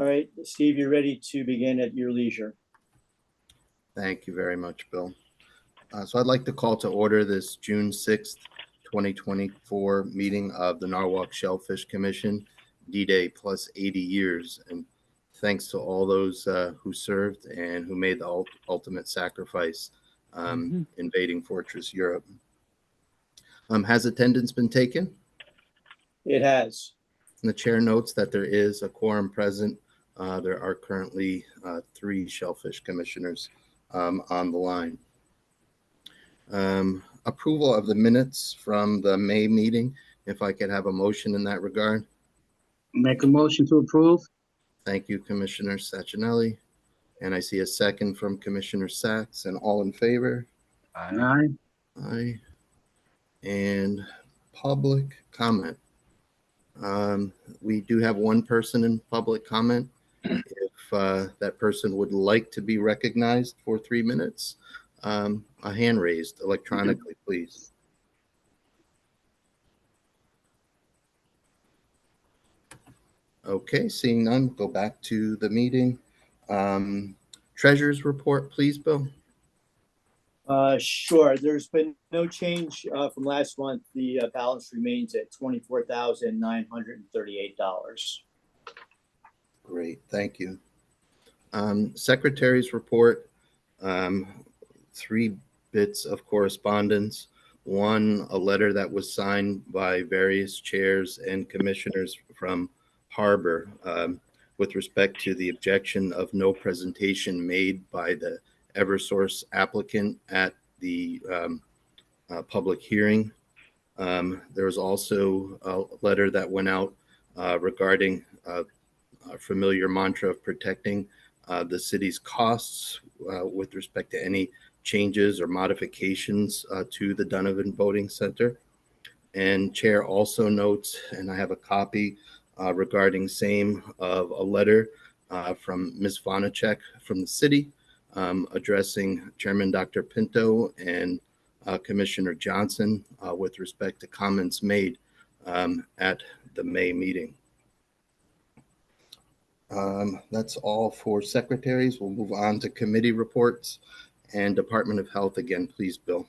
All right, Steve, you're ready to begin at your leisure. Thank you very much, Bill. So I'd like to call to order this June 6th, 2024 meeting of the Norwalk Shellfish Commission, D-Day plus 80 years. And thanks to all those who served and who made the ultimate sacrifice invading Fortress Europe. Has attendance been taken? It has. And the chair notes that there is a quorum present. There are currently 3 Shellfish Commissioners on the line. Approval of the minutes from the May meeting. If I could have a motion in that regard. Make a motion to approve. Thank you, Commissioner Sachinelli. And I see a second from Commissioner Sachs. And all in favor? Aye. Aye. And public comment. We do have one person in public comment. If that person would like to be recognized for 3 minutes, a hand raised electronically, please. Okay, seeing none, go back to the meeting. Treasurer's report, please, Bill. Sure. There's been no change from last month. The balance remains at $24,938. Great, thank you. Secretary's report. 3 bits of correspondence. One, a letter that was signed by various chairs and commissioners from Harbor with respect to the objection of no presentation made by the Eversource applicant at the public hearing. There was also a letter that went out regarding a familiar mantra of protecting the city's costs with respect to any changes or modifications to the Donovan Voting Center. And Chair also notes, and I have a copy regarding same of a letter from Ms. Vonacek from the city addressing Chairman Dr. Pinto and Commissioner Johnson with respect to comments made at the May meeting. That's all for secretaries. We'll move on to committee reports and Department of Health again, please, Bill.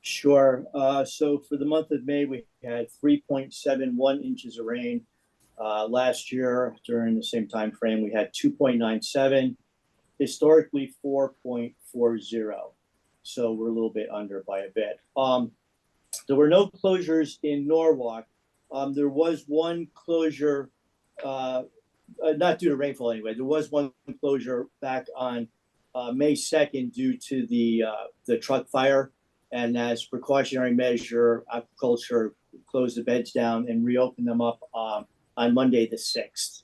Sure. So for the month of May, we had 3.71 inches of rain. Last year, during the same time frame, we had 2.97, historically 4.40. So we're a little bit under by a bit. There were no closures in Norwalk. There was one closure, not due to rainfall anyway. There was one closure back on May 2nd due to the truck fire. And as precautionary measure, agriculture closed the beds down and reopened them up on Monday the 6th.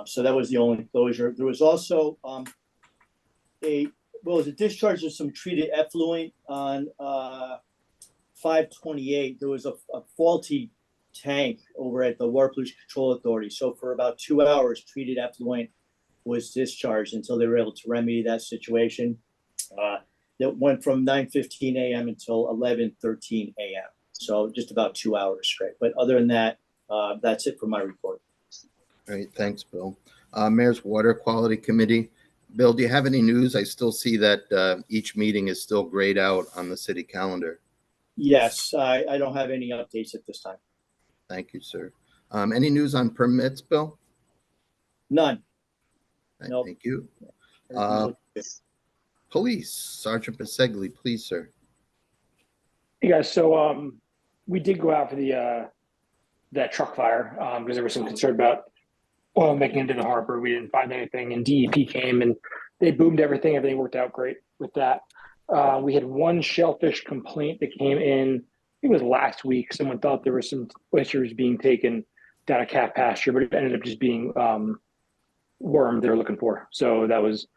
So that was the only closure. There was also a discharge of some treated effluent on 528. There was a faulty tank over at the Water Pollution Control Authority. So for about 2 hours, treated effluent was discharged until they were able to remedy that situation. That went from 9:15 a.m. until 11:13 a.m. So just about 2 hours straight. But other than that, that's it for my report. Great, thanks, Bill. Mayor's Water Quality Committee. Bill, do you have any news? I still see that each meeting is still grayed out on the city calendar. Yes, I don't have any updates at this time. Thank you, sir. Any news on permits, Bill? None. Nope. Thank you. Police, Sergeant Bisegli, please, sir. Hey guys, so we did go out for the that truck fire because there was some concern about oil making into the harbor. We didn't find anything, and DEP came and they boomed everything. Everything worked out great with that. We had one shellfish complaint that came in. I think it was last week. Someone thought there were some oysters being taken down a calf pasture, but it ended up just being worm they were looking for. So that was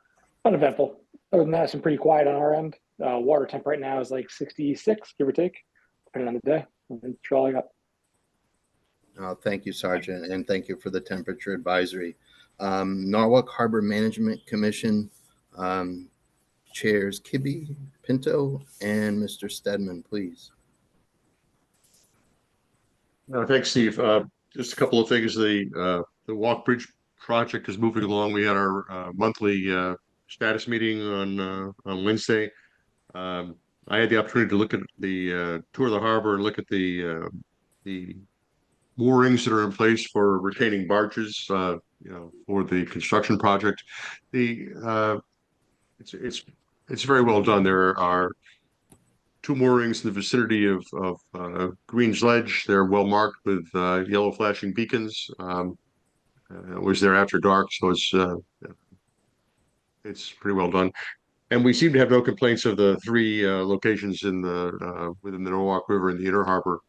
uneventful. Other than that, it's been pretty quiet on our end. Water temp right now is like 66, give or take, depending on the day. That's all I got. Thank you, Sergeant, and thank you for the temperature advisory. Norwalk Harbor Management Commission chairs Kibbe, Pinto, and Mr. Stedman, please. Thanks, Steve. Just a couple of things. The walk bridge project is moving along. We had our monthly status meeting on Wednesday. I had the opportunity to look at the tour of the harbor and look at the moorings that are in place for retaining barges, for the construction project. The it's very well done. There are two moorings in the vicinity of Green's Ledge. They're well marked with yellow flashing beacons. It was there after dark, so it's pretty well done. And we seem to have no complaints of the three locations in the within the Norwalk River in the inner harbor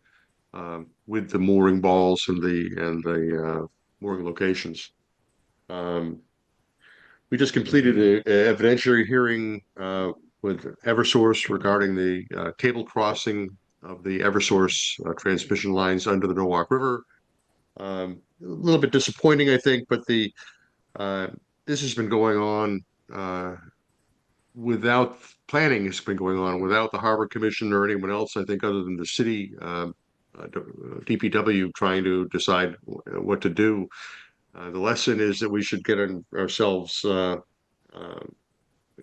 with the mooring balls and the mooring locations. We just completed an evidentiary hearing with Eversource regarding the cable crossing of the Eversource transmission lines under the Norwalk River. A little bit disappointing, I think, but this has been going on without planning has been going on without the Harbor Commission or anyone else, I think, other than the city DPW trying to decide what to do. The lesson is that we should get ourselves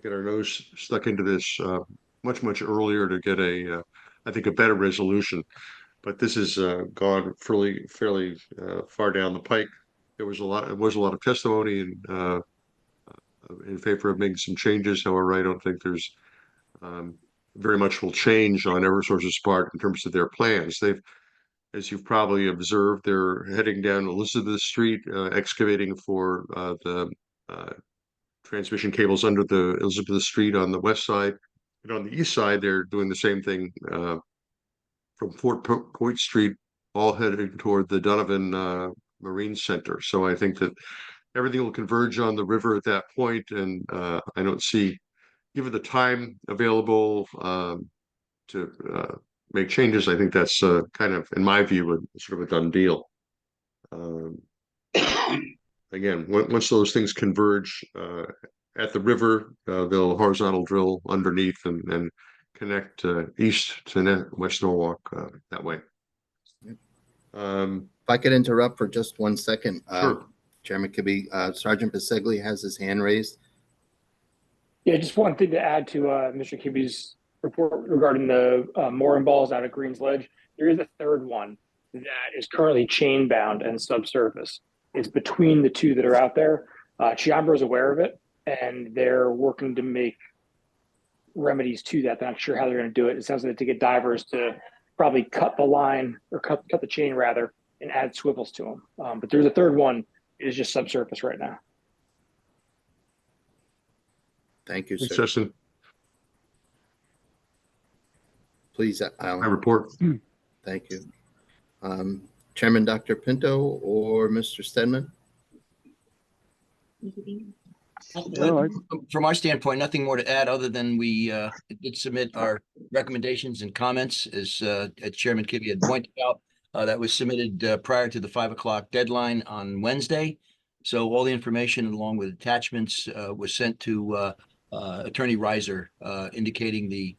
get our nose stuck into this much earlier to get I think a better resolution. But this has gone fairly far down the pike. There was a lot of testimony in favor of making some changes. However, I don't think there's very much will change on Eversource's part in terms of their plans. As you've probably observed, they're heading down Elizabeth Street, excavating for the transmission cables under the Elizabeth Street on the west side. And on the east side, they're doing the same thing from Fort Point Street, all heading toward the Donovan Marine Center. So I think that everything will converge on the river at that point, and I don't see, given the time available to make changes, I think that's kind of, in my view, sort of a done deal. Again, once those things converge at the river, they'll horizontal drill underneath and connect east to West Norwalk that way. If I could interrupt for just 1 second. Sure. Chairman Kibbe, Sergeant Bisegli has his hand raised. Yeah, just one thing to add to Mr. Kibbe's report regarding the mooring balls out of Green's Ledge. There is a third one that is currently chain bound and subsurface. It's between the two that are out there. Chiambro is aware of it, and they're working to make remedies to that. They're not sure how they're going to do it. It sounds like they get divers to probably cut the line or cut the chain rather and add swivels to them. But there's a third one. It is just subsurface right now. Thank you, Thanks, sir. Justin. Please, My Alan. report. Thank you. Chairman Dr. Pinto or Mr. Stedman? From our standpoint, nothing more to add other than we did submit our recommendations and comments, as Chairman Kibbe had pointed out. That was submitted prior to the 5 o'clock deadline on Wednesday. So all the information along with attachments was sent to Attorney Reiser, indicating the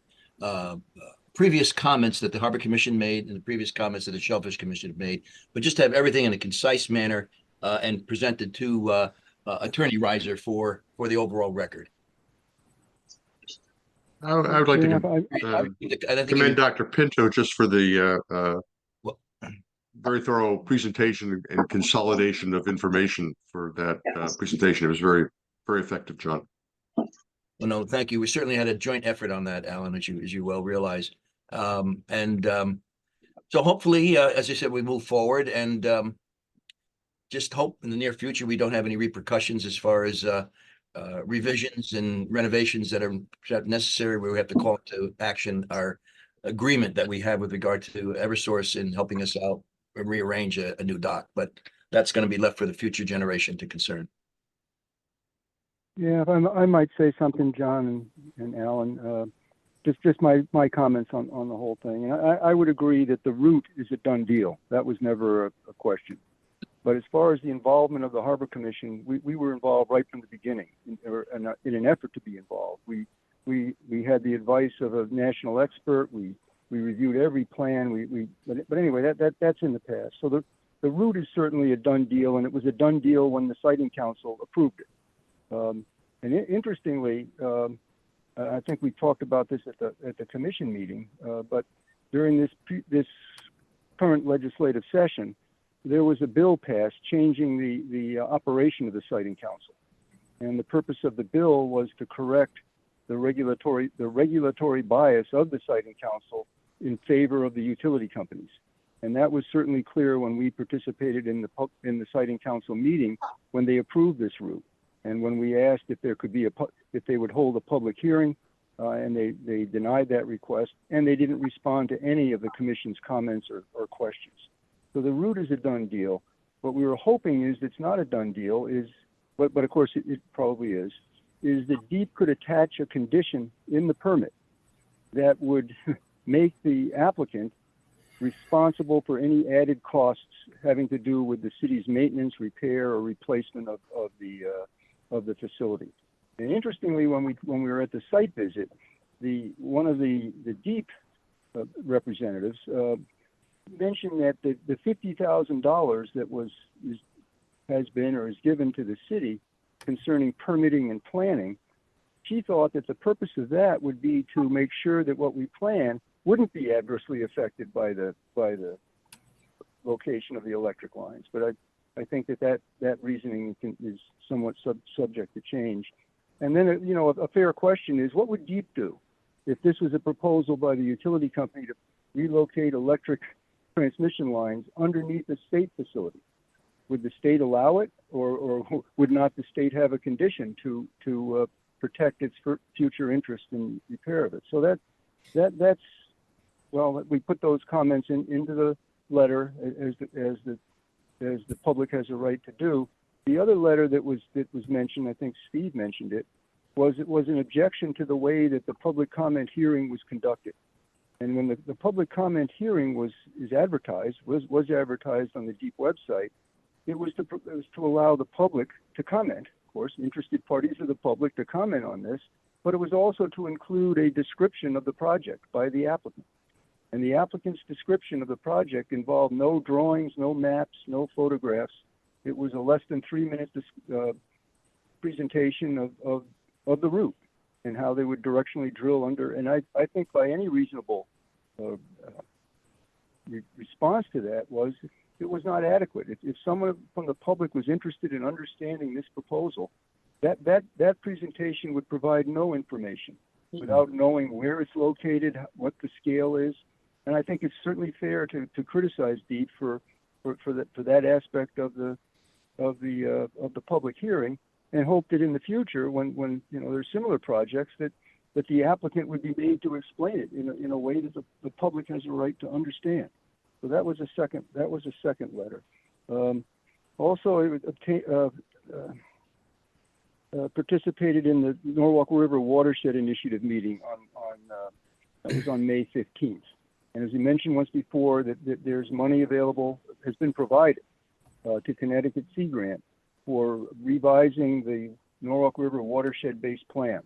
previous comments that the Harbor Commission made and the previous comments that the Shellfish Commission made, but just to have everything in a concise manner and presented to Attorney Reiser for the overall record. I would like to commend Dr. Pinto just for the very thorough presentation and consolidation of information for that presentation. It was very effective, John. Well, no, thank you. We certainly had a joint effort on that, Alan, as you well realize. So hopefully, as I said, we move forward and just hope in the near future we don't have any repercussions as far as revisions and renovations that are necessary where we have to call into action our agreement that we have with regard to Eversource in helping us out and rearrange a new dock. But that's going to be left for the future generation to concern. Yeah, if I might say something, John and Alan, just my comments on the whole thing. And I would agree that the route is a done deal. That was never a question. But as far as the involvement of the Harbor Commission, we were involved right from the beginning in an effort to be involved. We had the advice of a national expert. We reviewed every plan. But anyway, that's in the past. So the route is certainly a done deal, and it was a done deal when the siting council approved it. Interestingly, I think we talked about this at the commission meeting, but during this current legislative session, there was a bill passed changing the operation of the siting council, and the purpose of the bill was to correct the regulatory bias of the siting council in favor of the utility companies. And that was certainly clear when we participated in the siting council meeting when they approved this route. And when we asked if there could be if they would hold a public hearing, and they denied that request, and they didn't respond to any of the commission's comments or questions. So the route is a done deal. What we were hoping is it's not a done deal, but of course it probably is that DEEP could attach a condition in the permit that would make the applicant responsible for any added costs having to do with the city's maintenance, repair, or replacement of the facility. And interestingly, when we were at the site visit, one of the DEEP representatives mentioned that the $50,000 that has been or is given to the city concerning permitting and planning, she thought that the purpose of that would be to make sure that what we plan wouldn't be adversely affected by the location of the electric lines. But I think that reasoning is somewhat subject to change. And then, a fair question is, what would DEEP do if this was a proposal by the utility company to relocate electric transmission lines underneath a state facility? Would the state allow it, or would not the state have a condition to protect its future interest in repair of it? So that's well, we put those comments into the letter as the public has a right to do. The other letter that was mentioned, I think Steve mentioned it, was an objection to the way that the public comment hearing was conducted. And when the public comment hearing was advertised on the DEEP website, it was to allow the public to comment, of course, interested parties of the public to comment on this, but it was also to include a description of the project by the applicant. And the applicant's description of the project involved no drawings, no maps, no photographs. It was a less than 3-minute presentation of the route and how they would directionally drill under. And I think by any reasonable response to that it was not adequate. If someone from the public was interested in understanding this proposal, that presentation would provide no information without knowing where it's located, what the scale is. And I think it's certainly fair to criticize DEEP for that aspect of the public hearing, and hope that in the future, when there's similar projects, that the applicant would be made to explain it in a way that the public has a right to understand. So that was a second letter. Also, it participated in the Norwalk River Watershed Initiative meeting that was on May 15th. And as we mentioned once before, that there's money available, has been provided to Connecticut Sea Grant for revising the Norwalk River watershed-based plan.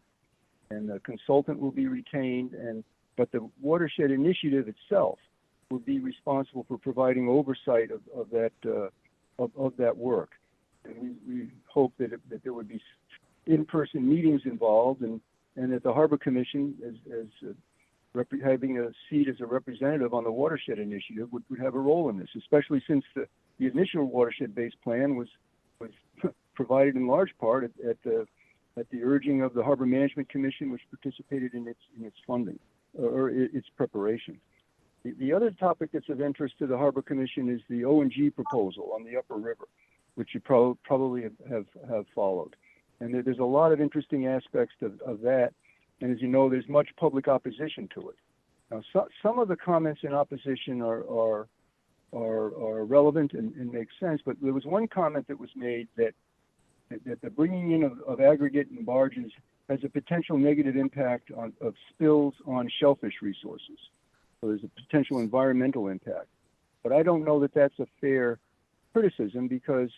And the consultant will be retained, but the watershed initiative itself will be responsible for providing oversight of that work. And we hope that there would be in-person meetings involved, and that the Harbor Commission, as having a seat as a representative on the watershed initiative, would have a role in this, especially since the initial watershed-based plan was provided in large part at the urging of the Harbor Management Commission, which participated in its funding or its preparation. The other topic that's of interest to the Harbor Commission is the O&G proposal on the Upper River, which you probably have followed. And there's a lot of interesting aspects of that. And as you know, there's much public opposition to it. Now, some of the comments in opposition are relevant and make sense, but there was one comment that was made that the bringing in of aggregate and barges has a potential negative impact of spills on shellfish resources. So there's a potential environmental impact. But I don't know that that's a fair criticism, because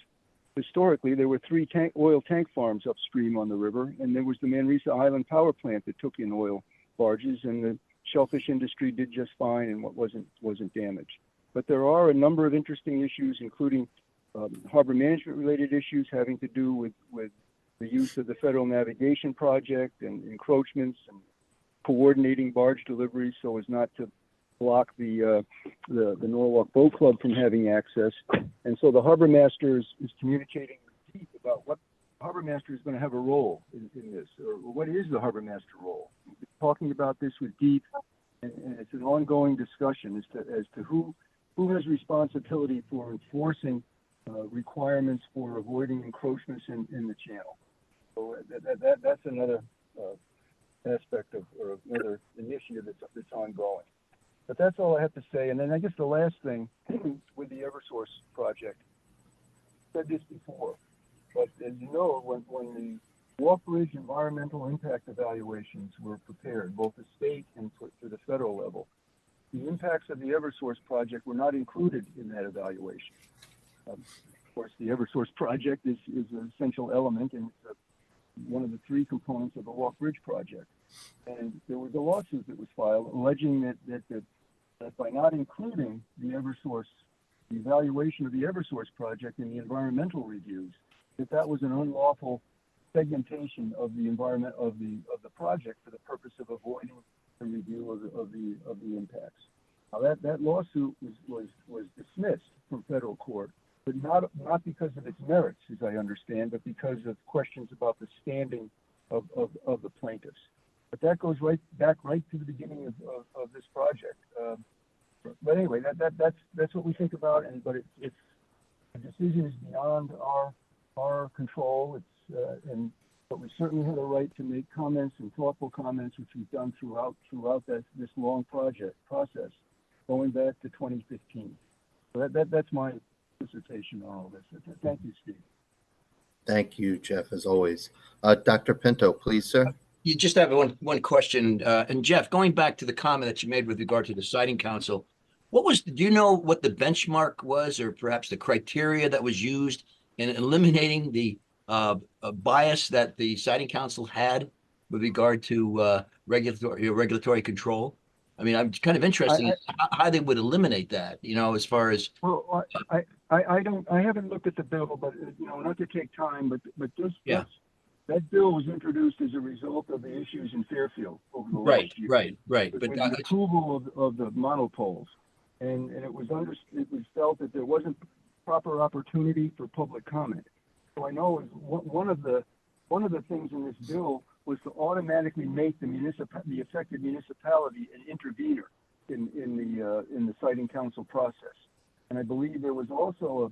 historically there were 3 oil tank farms upstream on the river, and there was the Manresa Island power plant that took in oil barges, and the shellfish industry did just fine and what wasn't damaged. but there are a number of interesting issues, including harbor management related issues having to do with the use of the Federal Navigation Project and encroachments and coordinating barge deliveries so as not to block the Norwalk Boat Club from having access. And so the harbor master is communicating with Deep about what harbor master is going to have a role in this, or what is the harbor master role. We're talking about this with Deep, and it's an ongoing discussion as to who has responsibility for enforcing requirements for avoiding encroachments in the channel. So that's another aspect of, or another initiative that's ongoing. But that's all I have to say. And then I guess the last thing with the Eversource project, I said this before, but as you know, when the Walk Bridge environmental impact evaluations were prepared, both the state and to the federal level, the impacts of the Eversource project were not included in that evaluation. Of course, the Eversource project is an essential element, and it's one of the three components of the Walk Bridge project. And there was a lawsuit that was filed alleging that by not including the evaluation of the Eversource project in the environmental reviews, that was an unlawful segmentation of the environment of the project for the purpose of avoiding the review of the impacts. Now that lawsuit was dismissed from federal court, but not because of its merits, as I understand, but because of questions about the standing of the plaintiffs. But that goes back to the beginning of this project. But anyway, that's what we think about, but it's the decision is beyond our control. But we certainly have a right to make comments and thoughtful comments, which we've done throughout this long process, going back to 2015. So that's my dissertation on all this. Thank you, Steve. Thank you, Jeff, as always. Dr. Pinto, please, sir. You just have one question. And Jeff, going back to the comment that you made with regard to the Siting Council, do you know what the benchmark was, or perhaps the criteria that was used in eliminating the bias that the Siting Council had with regard to regulatory control? I mean, I'm kind of interested in how they would eliminate that, as far as. Well, I haven't looked at the bill, but not to take time, but just that bill was introduced as a result of the issues in Fairfield over the last year. Right. But with the approval of the monopoles, and it was felt that there wasn't proper opportunity for public comment. So I know one of the things in this bill was to automatically make the affected municipality an intervener in the Siting Council process. And I believe there was also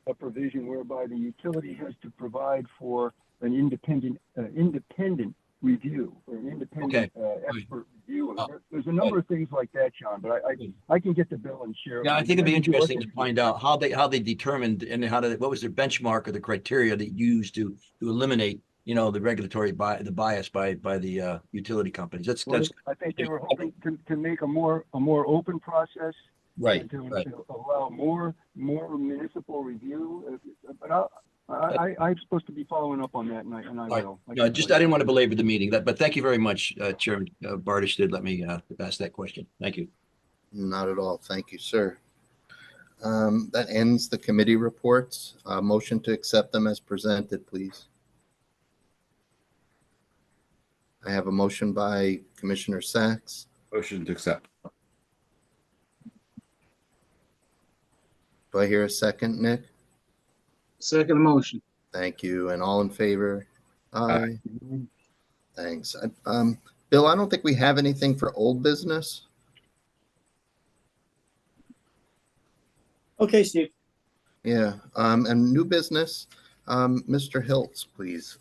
a provision whereby the utility has to provide for an independent review, or an independent expert review. There's a number of things like that, John, but I can get the bill and share it. Yeah, I think it'd be interesting to find out how they determined, and what was their benchmark or the criteria they used to eliminate, the regulatory bias by the utility companies. I think they were hoping to make a more open process. Right. To allow more municipal review. But I'm supposed to be following up on that, and I will. No, I didn't want to belabor the meeting, but thank you very much, Chairman Bardish did let me ask that question. Thank you. Not at all. Thank you, sir. That ends the committee reports. Motion to accept them as presented, please. I have a motion by Commissioner Sachs. Motion to accept. Do I hear a second, Nick? Second motion. Thank you. And all in favor? Aye. Thanks. Bill, I don't think we have anything for old business. Okay, Steve. Yeah. And new business, Mr. Hiltz, please,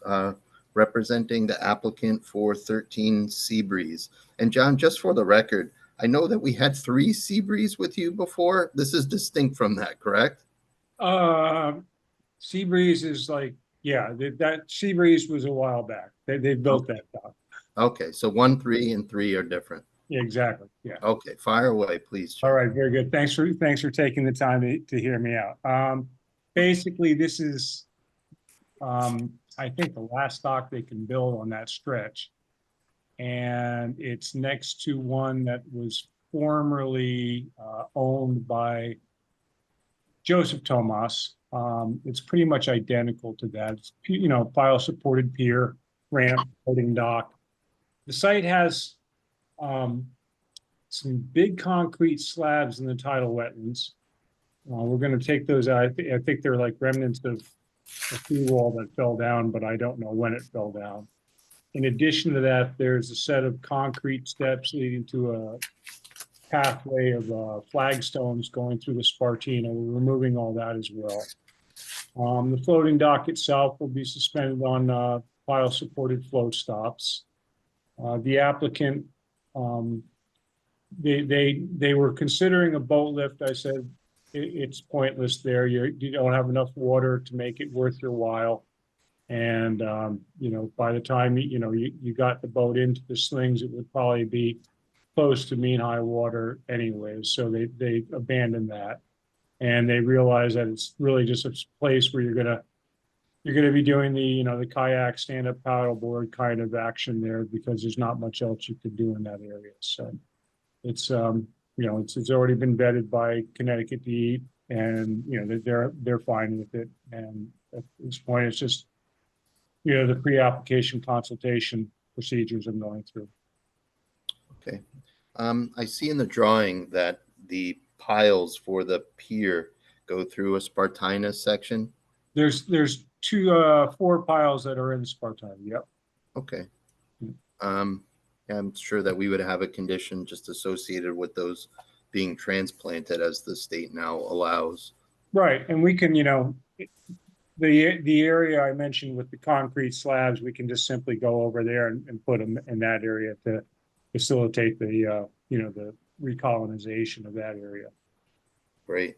representing the applicant for 13 Seabreeze. And John, just for the record, I know that we had 3 Seabreeze with you before. This is distinct from that, correct? Seabreeze is that Seabreeze was a while back. They built that dock. Okay, so 1, 3, and 3 are different. Yeah, exactly. Yeah. Okay, fire away, please. All right, very good. Thanks for taking the time to hear me out. Basically, this is I think the last dock they can build on that stretch. And it's next to one that was formerly owned by Joseph Tomas. It's pretty much identical to that. It's, pile supported pier, ramp, loading dock. The site has some big concrete slabs in the tidal wetlands. We're going to take those out. I think they're like remnants of a seawall that fell down, but I don't know when it fell down. In addition to that, there's a set of concrete steps leading to a pathway of flagstones going through the Spartina. We're removing all that as well. The floating dock itself will be suspended on pile supported float stops. The applicant, they were considering a boat lift. I said it's pointless there. You don't have enough water to make it worth your while. And by the time you got the boat into the slings, it would probably be close to mean high water anyways. So they abandoned that, and they realized that it's really just a place where you're gonna be doing the kayak, stand up paddleboard kind of action there, because there's not much else you could do in that area. So it's it's already been vetted by Connecticut DEP, and they're fine with it. And at this point, it's just the pre-application consultation procedures I'm going through. Okay. I see in the drawing that the piles for the pier go through a Spartina section. There's 4 piles that are in Spartina. Yep. Okay. I'm sure that we would have a condition just associated with those being transplanted, as the state now allows. Right, and we can, the area I mentioned with the concrete slabs, we can just simply go over there and put them in that area to facilitate the the recolonization of that area. Great.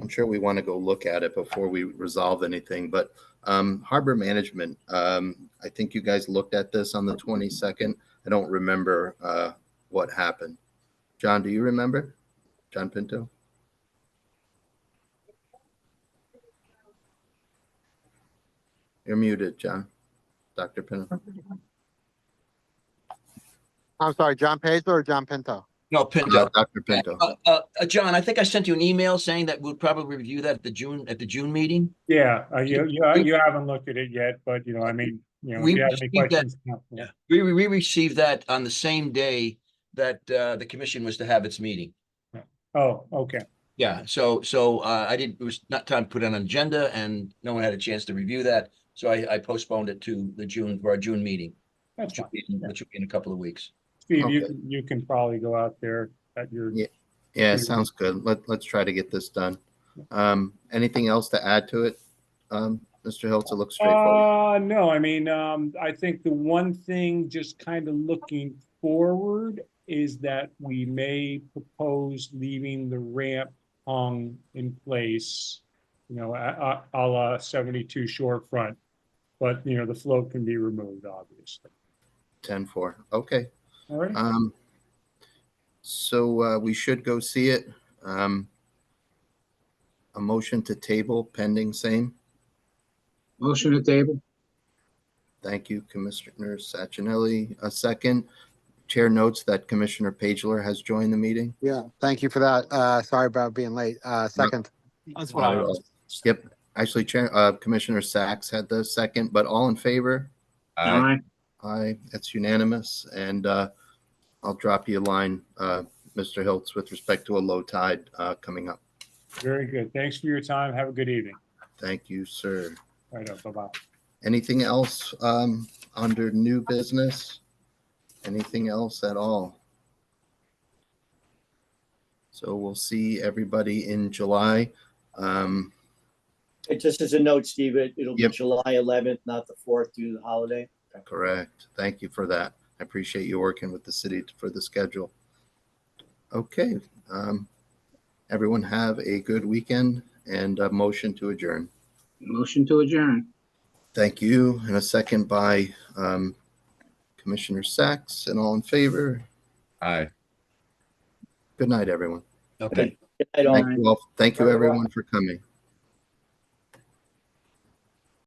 I'm sure we want to go look at it before we resolve anything, but harbor management, I think you guys looked at this on the 22nd. I don't remember what happened. John, do you remember? John Pinto? You're muted, John. Dr. Pinto. I'm sorry, John Pazer or John Pinto? No, Pinto. Dr. Pinto. John, I think I sent you an email saying that we'll probably review that at the June meeting. Yeah, you haven't looked at it yet, but if you have any questions. Yeah, we received that on the same day that the commission was to have its meeting. Oh, okay. Yeah, so it was not time to put it on an agenda, and no one had a chance to review that, so I postponed it to our June meeting, That's fine. which will be in a couple of weeks. Steve, Okay. you can probably go out there at your. Yeah, sounds good. Let's try to get this done. Anything else to add to it, Mr. Hiltz? It looks straightforward. No, I think the one thing, just kind of looking forward, is that we may propose leaving the ramp hung in place, a la 72 shorefront, but the float can be removed, obviously. 10-4. Okay. All right. So we should go see it. A motion to table pending same. Motion to table. Thank you, Commissioner Sachinelli. A second. Chair notes that Commissioner Pagler has joined the meeting. Yeah, thank you for that. Sorry about being late. Second. That's Yep. Actually, Commissioner Sachs had the second, but all in favor? Aye. Aye, that's unanimous. And I'll drop you a line, Mr. Hiltz, with respect to a low tide coming up. Very good. Thanks for your time. Have a good evening. Thank you, sir. All right, bye-bye. Anything else under new business? Anything else at all? So we'll see everybody in July. Just as a note, Steve, it'll be Yep. July 11th, not the 4th due to the holiday. Correct. Thank you for that. I appreciate you working with the city for the schedule. Okay. Everyone have a good weekend, and a motion to adjourn. Motion to adjourn. Thank you. And a second by Commissioner Sachs, and all in favor. Aye. Good night, everyone. Okay. Good night, all. Thank you all. Thank you, everyone, for coming.